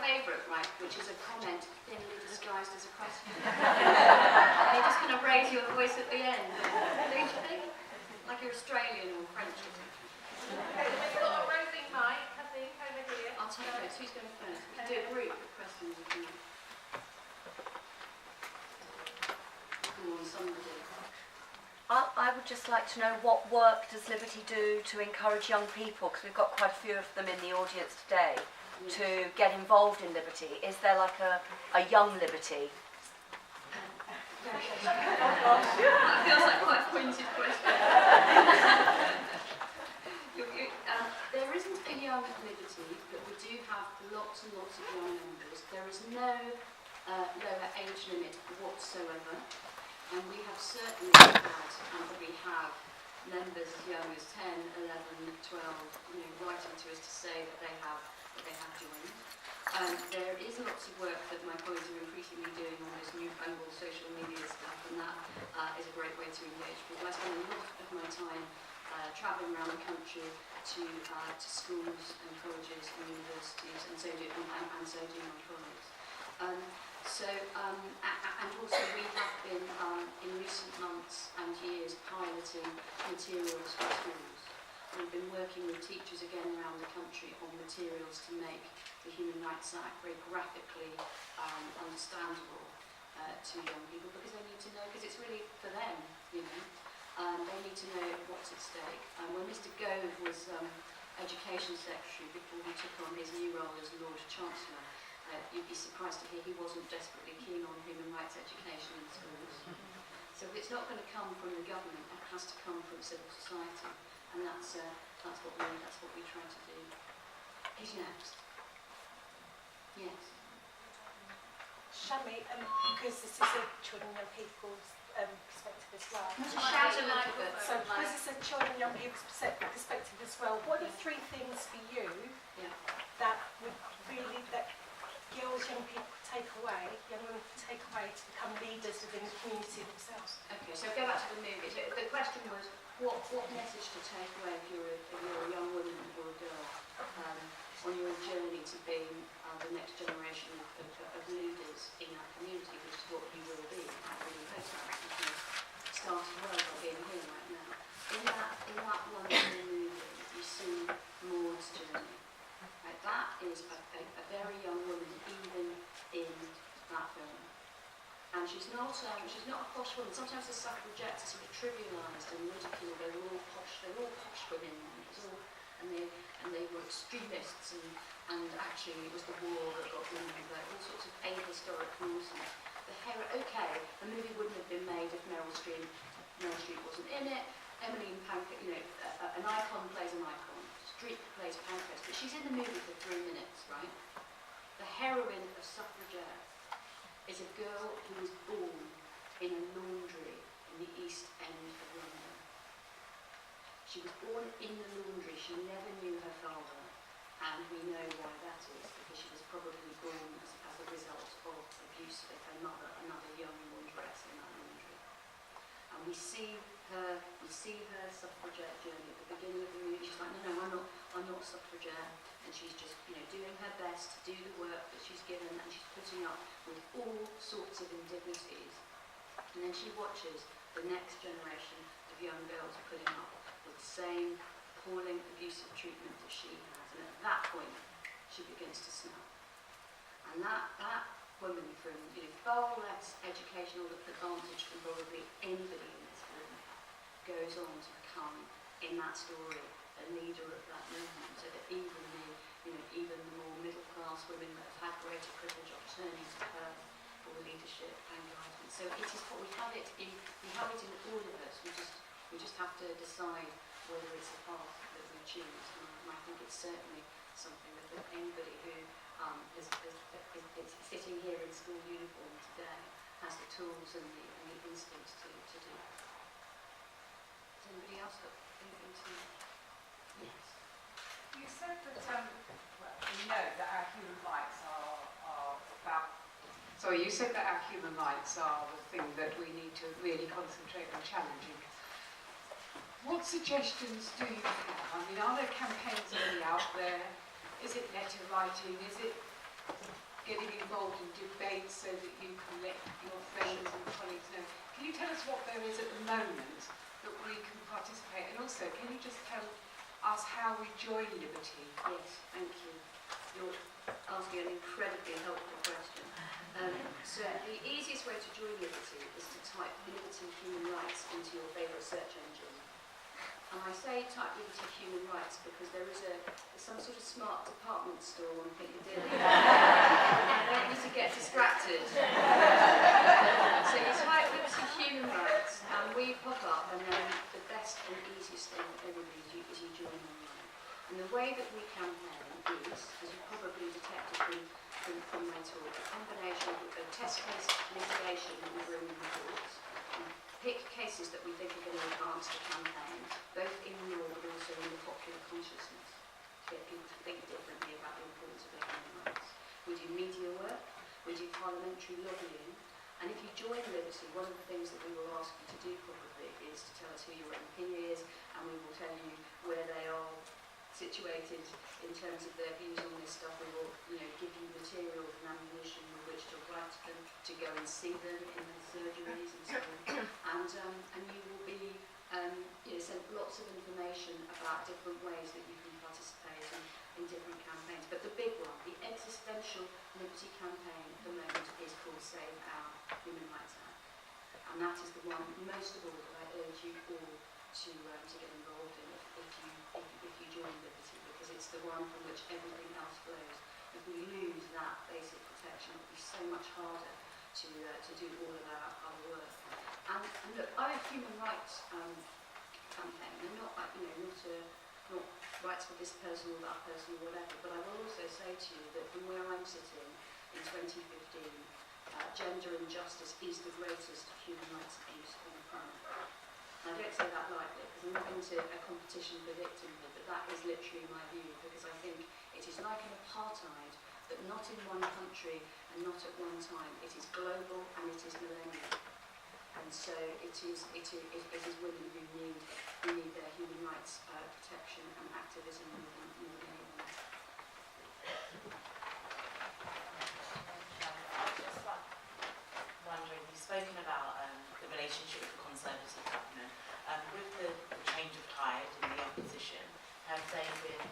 favourite, right, which is a comment thinly disguised as a question. And you just kind of raise your voice at the end, don't you think? Like you're Australian or French or something. We've got a roving mic, I think, over here. I'll take notes. Who's going first? We can do a group of questions if you want. Come on, somebody. I would just like to know what work does Liberty do to encourage young people, because we've got quite a few of them in the audience today, to get involved in Liberty. Is there like a young Liberty? That feels like quite a pointed question. There isn't a young Liberty, but we do have lots and lots of young members. There is no lower age limit whatsoever. And we have certainly had, and we have, members as young as 10, 11, 12, writing to us to say that they have joined. There is lots of work that my colleagues are increasingly doing on this newfangled social media stuff, and that is a great way to engage people. I spend a lot of my time travelling around the country to schools and colleges and universities, and so do my colleagues. And also we have been in recent months and years piloting materials for schools. We've been working with teachers again around the country on materials to make the Human Rights Act very graphically understandable to young people, because they need to know, because it's really for them, they need to know what's at stake. When Mr. Gove was Education Secretary before he took on his new role as Lord Chancellor, you'd be surprised to hear he wasn't desperately keen on human rights education in schools. So it's not going to come from the government, it has to come from civil society, and that's what we try to do. Who's next? Yes. Shami, because this is a children and young people's perspective as well. Shout a little bit. So because it's a children and young people's perspective as well, what are the three things for you that would really, that girls, young people take away, young women take away to become leaders within the community themselves? Okay, so go back to the movie. So the question was, what message to take away if you're a young woman or a girl on your journey to being the next generation of leaders in that community, which is what you will be. I really hope that, because it started well by being here right now. In that one movie, you see Maud's journey. Right, that is a very young woman, even in that film. And she's not a posh woman. Sometimes the suffragettes are sort of trivialised and ridiculed. They're all posh women. And they were extremists, and actually it was the war that got women, all sorts of ahistoric nonsense. The movie wouldn't have been made if Meryl Streep wasn't in it. Emmeline Pankhurst, an icon plays an icon. Streep plays Pankhurst, but she's in the movie for 3 minutes, right? The heroine of Suffragette is a girl who was born in a laundry in the East End of London. She was born in the laundry. She never knew her father, and we know why that is, because she was probably born as a result of abuse of her mother, another young laundress in that laundry. And we see her suffragette journey at the beginning of the movie. She's like, no, I'm not a suffragette, and she's just doing her best to do the work that she's given, and she's putting up with all sorts of indignities. And then she watches the next generation of young girls putting up with the same appalling abusive treatment that she has, and at that point she begins to snap. And that woman, from far less educational advantage than probably anybody in this room, goes on to become, in that story, a leader of that movement, so that even the more middle class women that have had greater privilege are turning to her for leadership and guidance. So it is what we have it in all of us. We just have to decide whether it's a path that we choose. And I think it's certainly something that anybody who is sitting here in school uniform today has the tools and the instincts to do. Has anybody else got anything to? Yes. You said that we know that our human rights are about. Sorry, you said that our human rights are the thing that we need to really concentrate on challenging. What suggestions do you have? I mean, are there campaigns already out there? Is it letter writing? Is it involved in debates so that you can let your friends and colleagues know. Can you tell us what there is at the moment that we can participate? And also, can you just tell us how we join Liberty? Yes, thank you. You're asking an incredibly helpful question. So the easiest way to join Liberty is to type Liberty Human Rights into your favourite search engine. And I say type Liberty Human Rights because there's some sort of smart department store on Piccadilly. I don't need to get distracted. So you type Liberty Human Rights and we pop up, and then the best and easiest thing for everybody is you join online. And the way that we campaign is, as you probably detected from my talk, a combination of a test case litigation that we bring in the courts, and pick cases that we think are going to advance the campaign, both in law but also in the popular consciousness, to get people to think differently about the importance of their human rights. We do media work, we do parliamentary lobbying, and if you join Liberty, one of the things that we will ask you to do probably is to tell us who your MP is, and we will tell you where they are situated in terms of their views on this stuff. We will, give you materials and ammunition with which to write to them, to go and see them in their surgeries and so on. And you will be sent lots of information about different ways that you can participate in different campaigns. But the big one, the existential Liberty campaign at the moment, is called Save Our Human Rights Act. And that is the one, most of all, that I urge you all to get involved in if you join Liberty, because it's the one from which everything else flows. If we lose that basic protection, it will be so much harder to do all of our other work. And look, our human rights campaign, they're not not rights for this person or that person or whatever, but I will also say to you that from where I'm sitting in 2015, gender injustice is the greatest human rights abuse on the planet. And I don't say that lightly, because I'm not into a competition for victimhood, but that is literally my view, because I think it is like an apartheid, but not in one country and not at one time. It is global and it is millennial. And so it is women who need their human rights protection and activism more than anyone else. Wondering, you've spoken about the relationship with the Conservative government. With the change of tide in the opposition, have they been,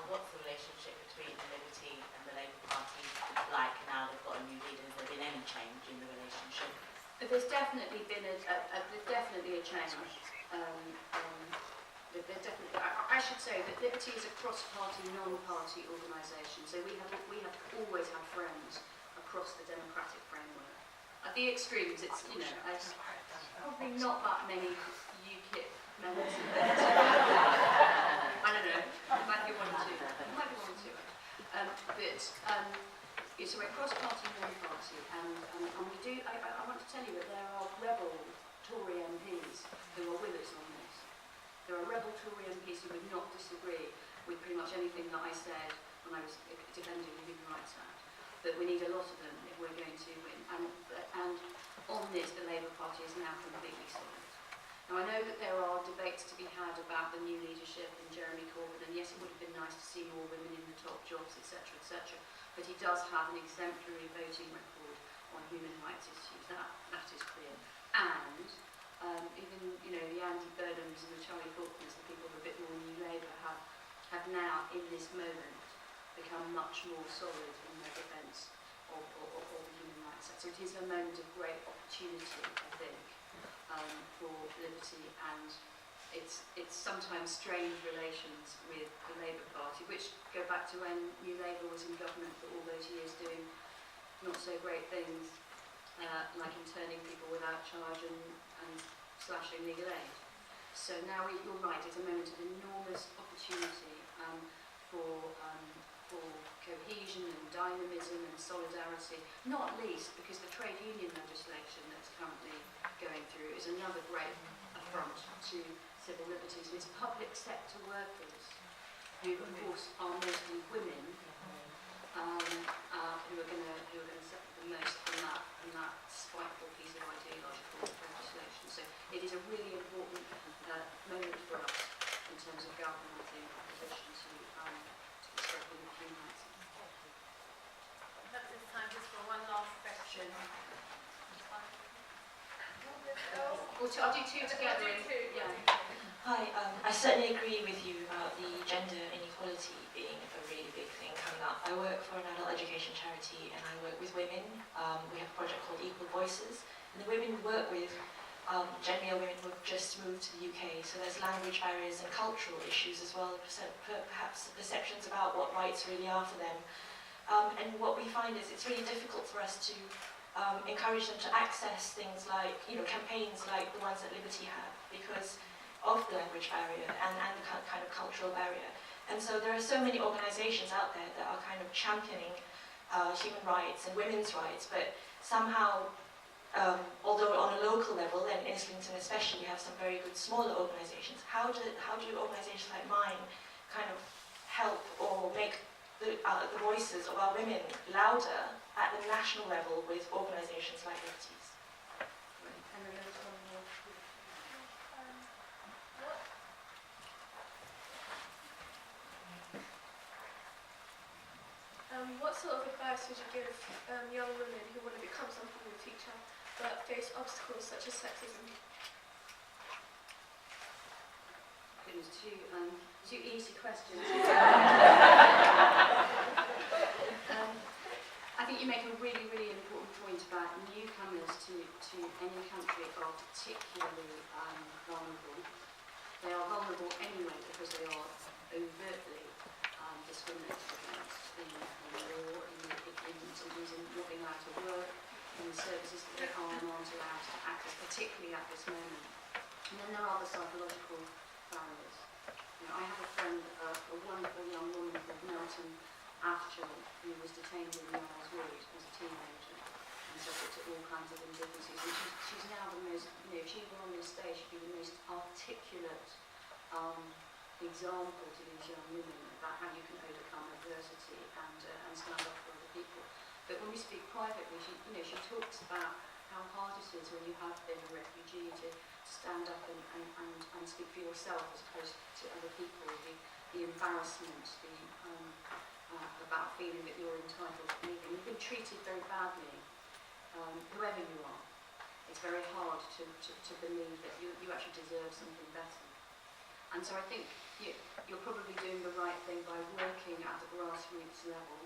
what's the relationship between the Liberty and the Labour Party like now they've got a new leader? Has there been any change in the relationship? There's definitely been a change. I should say that Liberty is a cross-party, non-party organisation, so we have always had friends across the democratic framework. At the extremes, it's probably not that many UKIP members. I don't know. It might be one or two. So we're cross-party, non-party, and we do. I want to tell you that there are rebel Tory MPs who are with us on this. There are rebel Tory MPs who would not disagree with pretty much anything that I said when I was defending the Human Rights Act. But we need a lot of them if we're going to win. And on this, the Labour Party is now completely silent. Now, I know that there are debates to be had about the new leadership and Jeremy Corbyn, and yes, it would have been nice to see more women in the top jobs, etc., etc. But he does have an exemplary voting record on human rights issues. That is clear. And even the Andy Burnhams and the Charlie Faulkners, the people of a bit more New Labour, have now in this moment become much more solid in their defence of the Human Rights Act. So it is a moment of great opportunity, I think, for Liberty, and it's sometimes strained relations with the Labour Party, which go back to when New Labour was in government for all those years doing not so great things, like interning people without charge and slashing legal aid. So now you're right, it's a moment of enormous opportunity for cohesion and dynamism and solidarity, not least because the trade union legislation that's currently going through is another great affront to civil liberties. And it's public sector workers, who of course are mostly women, who are going to suffer the most from that spiteful piece of ideological legislation. So it is a really important moment for us in terms of galvanising opposition to the spread of human rights. Perhaps it's time I'll do two together. Do two. Yeah. Hi, I certainly agree with you about the gender inequality being a really big thing coming up. I work for an adult education charity and I work with women. We have a project called Equal Voices, and the women we work with generally are women who have just moved to the UK, so there's language barriers and cultural issues as well, perhaps perceptions about what rights really are for them. And what we find is it's really difficult for us to encourage them to access things like, campaigns like the ones that Liberty have, because of the language barrier and the kind of cultural barrier. And so there are so many organisations out there that are kind of championing human rights and women's rights, but somehow, although on a local level, and in Islington especially, we have some very good smaller organisations, how do organisations like mine kind of help or make the voices of our women louder at the national level with organisations like Liberty's? What sort of advice would you give young women who want to become something in the future but face obstacles such as sexism? Goodness, two easy questions. I think you make a really, really important point about newcomers to any country are particularly vulnerable. They are vulnerable anyway because they are overtly discriminated against in law, sometimes in not being allowed to work, in the services that they aren't allowed to access, particularly at this moment. And then there are the psychological barriers. I have a friend, a wonderful young woman called Melton After, who was detained in the Isles Wood as a teenager and subject to all kinds of indignities. And she's now the most, if she were on this stage, she'd be the most articulate example to these young women about how you can overcome adversity and stand up for other people. But when we speak privately, she talks about how hard it is when you have been a refugee to stand up and speak for yourself as opposed to other people. The embarrassment, about feeling that you're entitled to anything. You've been treated very badly, whoever you are. It's very hard to believe that you actually deserve something better. And so I think you're probably doing the right thing by working at the grassroots level,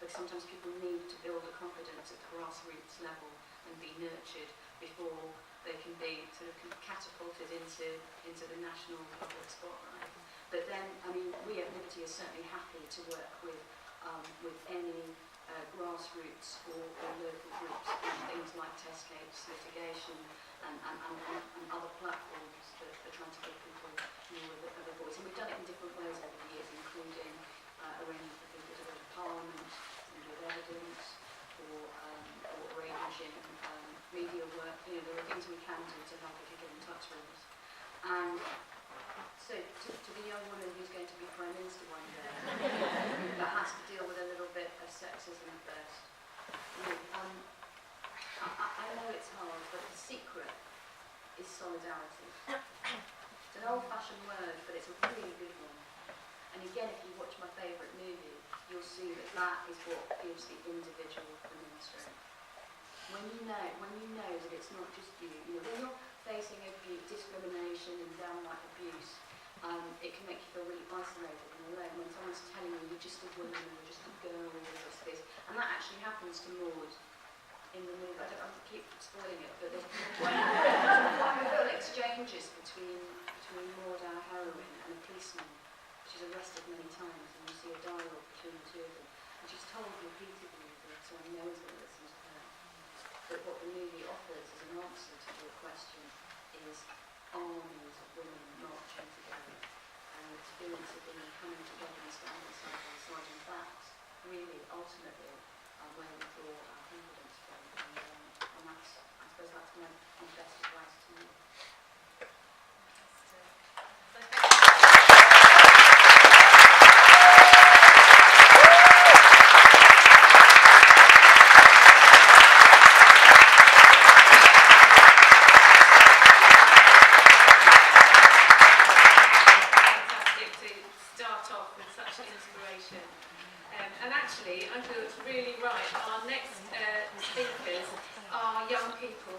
but sometimes people need to build a confidence at the grassroots level and be nurtured before they can be sort of catapulted into the national public spotlight. But then, we at Liberty are certainly happy to work with any grassroots or local groups on things like test case litigation and other platforms that are trying to give people more of a voice. And we've done it in different ways over the years, including arranging for people to go to Parliament and give evidence, or arranging media work. There are things we can do to help if you get in touch with us. And so to the young woman who's going to be Prime Minister one day, that has to deal with a little bit of sexism first. I know it's hard, but the secret is solidarity. It's an old-fashioned word, but it's a really good one. And again, if you watch my favourite movie, you'll see that is what gives the individual the strength. When you know that it's not just you, when you're facing discrimination and downright abuse, it can make you feel really isolated and alone when someone's telling you you're just a woman or you're just a girl or you're just this. And that actually happens to Maud in the movie. I keep spoiling it, but there's wonderful exchanges between Maud, our heroine, and a policeman. She's arrested many times, and you see a dialogue between the two of them. And she's told repeatedly that no one's going to listen to her. But what the movie offers as an answer to your question is armies of women marching together and the experience of women coming together and standing side by side. And that's really ultimately where we draw our confidence from. And I suppose that's my best advice to you. And actually, I feel it's really right. Our next speakers are young people